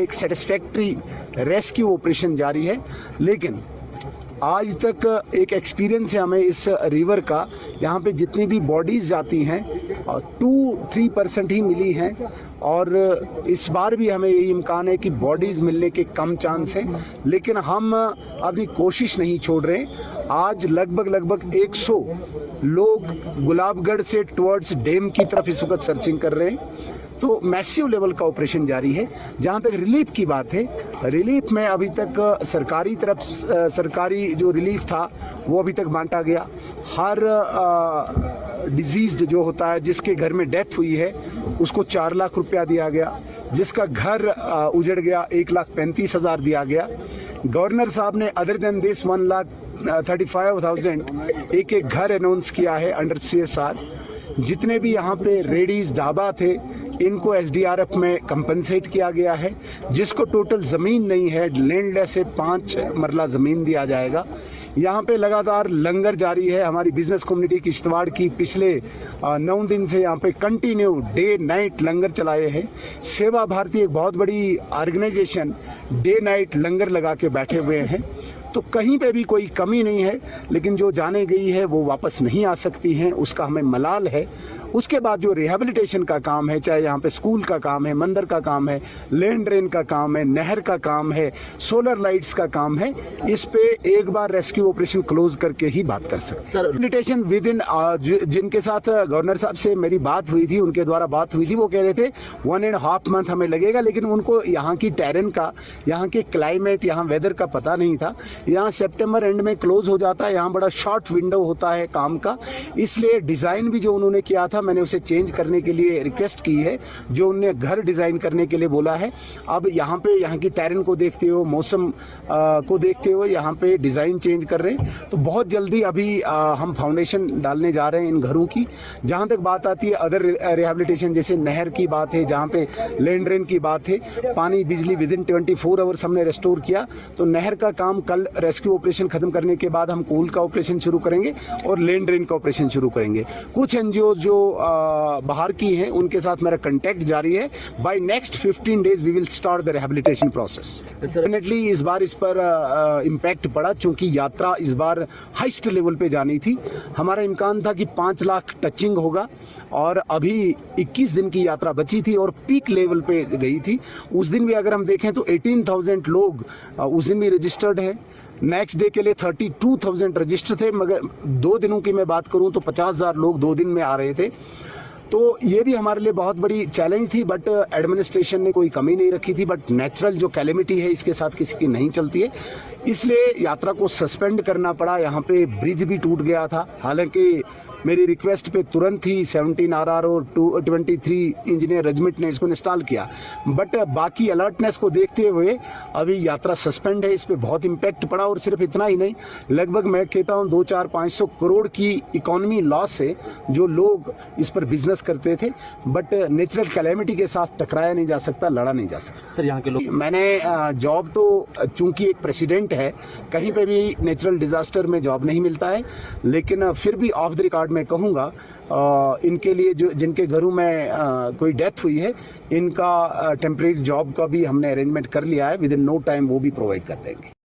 एक satisfactory rescue operation जारी है। लेकिन आज तक एक एक्सपीरियंस है हमें इस रिवर का, यहाँ पे जितनी भी बॉडीज़ जाती हैं 2-3% ही मिली हैं, और इस बार भी हमें यही इम्कान है कि बॉडीज़ मिलने के कम चांस हैं, लेकिन हम अपनी कोशिश नहीं छोड़ रहे। आज लगभग 100 लोग गुलाबगढ़ से टुवर्ड्स डैम की तरफ इस वक्त सर्चिंग कर रहे हैं। तो मैसिव लेवल का ऑपरेशन जारी है। जहाँ तक रिलीफ की बात है, रिलीफ में अभी तक सरकारी जो रिलीफ था वो अभी तक बांटा गया। हर डिजीज्ड जो होता है, जिसके घर में डेथ हुई है, उसको 4 लाख रुपया दिया गया। जिसका घर उजड़ गया 1,35,000 दिया गया। गवर्नर साहब ने अदर देन दिस 1,35,000 एक घर अनाउंस किया है अंडर CSR। जितने भी यहाँ पे रेडीज ढाबा थे, इनको SDRF में कंपनसेट किया गया है। जिसको टोटल ज़मीन नहीं है, लैंडलेस है, 5 मरला ज़मीन दिया जाएगा। यहाँ पे लगातार लंगर जारी है। हमारी बिजनेस कम्युनिटी किश्तवाड़ की पिछले 9 दिन से यहाँ पे कंटिन्यू डे नाइट लंगर चलाए हैं। सेवा भारती एक बहुत बड़ी ऑर्गेनाइजेशन डे नाइट लंगर लगा के बैठे हुए हैं। तो कहीं पे भी कोई कमी नहीं है, लेकिन जो जाने गई है वो वापस नहीं आ सकती हैं, उसका हमें मलाल है। उसके बाद जो रिहेबिलिटेशन का काम है, चाहे यहाँ पे स्कूल का काम है, मंदिर का काम है, लैंड ड्रेन का काम है, नहर का काम है, सोलर लाइट्स का काम है, इस पे एक बार रेस्क्यू ऑपरेशन क्लोज करके ही बात कर सकते हैं। रिहेबिलिटेशन विद इन जिनके साथ गवर्नर साहब से मेरी बात हुई थी, उनके द्वारा बात हुई थी, वो कह रहे थे 1.5 मंथ हमें लगेगा, लेकिन उनको यहाँ की टेरेन का, यहाँ के क्लाइमेट, यहाँ वेदर का पता नहीं था। यहाँ सितंबर एंड में क्लोज हो जाता है, यहाँ बड़ा शॉर्ट विंडो होता है काम का, इसलिए डिज़ाइन भी जो उन्होंने किया था मैंने उसे चेंज करने के लिए रिक्वेस्ट की है, जो उन्होंने घर डिज़ाइन करने के लिए बोला है। अब यहाँ पे यहाँ की टेरेन को देखते हुए, मौसम को देखते हुए यहाँ पे डिज़ाइन चेंज कर रहे हैं। तो बहुत जल्दी अभी हम फाउंडेशन डालने जा रहे हैं इन घरों की। जहाँ तक बात आती है अदर रिहेबिलिटेशन, जैसे नहर की बात है, जहाँ पे लैंड ड्रेन की बात है, पानी बिजली विद इन 24 आवर्स हमने रेस्टोर किया। तो नहर का काम कल रेस्क्यू ऑपरेशन खत्म करने के बाद हम कोल का ऑपरेशन शुरू करेंगे और लैंड ड्रेन का ऑपरेशन शुरू करेंगे। कुछ NGO जो बाहर की हैं, उनके साथ मेरा कांटेक्ट जारी है। By next 15 days we will start the rehabilitation process. Definitely इस बार इस पर इम्पैक्ट पड़ा, चूंकि यात्रा इस बार हाईएस्ट लेवल पे जानी थी। हमारा इम्कान था कि 5 लाख टचिंग होगा, और अभी 21 दिन की यात्रा बची थी और पीक लेवल पे गई थी। उस दिन भी अगर हम देखें तो 18,000 लोग उस दिन भी रजिस्टर्ड है। नेक्स्ट डे के लिए 32,000 रजिस्टर थे, मगर 2 दिनों की मैं बात करूं तो 50,000 लोग 2 दिन में आ रहे थे। तो ये भी हमारे लिए बहुत बड़ी चैलेंज थी, बट एडमिनिस्ट्रेशन ने कोई कमी नहीं रखी थी। बट नेचुरल जो कैलेमिटी है, इसके साथ किसी की नहीं चलती है, इसलिए यात्रा को सस्पेंड करना पड़ा। यहाँ पे ब्रिज भी टूट गया था, हालांकि मेरी रिक्वेस्ट पे तुरंत ही 17 RR और 23 इंजीनियर रेजिमेंट ने इसको इंस्टॉल किया। बट बाकी अलर्टनेस को देखते हुए अभी यात्रा सस्पेंड है। इस पे बहुत इम्पैक्ट पड़ा, और सिर्फ इतना ही नहीं, लगभग मैं कहता हूँ 200-500 करोड़ की इकोनॉमी लॉस है जो लोग इस पर बिजनेस करते थे। बट नेचुरल कैलेमिटी के साथ टकराया नहीं जा सकता, लड़ा नहीं जा सकता। सर, यहाँ के लोग, मैंने जॉब तो चूंकि एक प्रेसिडेंट है, कहीं पे भी नेचुरल डिजास्टर में जॉब नहीं मिलता है, लेकिन फिर भी ऑफ द रिकॉर्ड मैं कहूँगा इनके लिए जो जिनके घरों में कोई डेथ हुई है, इनका टेम्परेरी जॉब का भी हमने अरेंजमेंट कर लिया है। विद इन नो टाइम वो भी प्रोवाइड कर देंगे।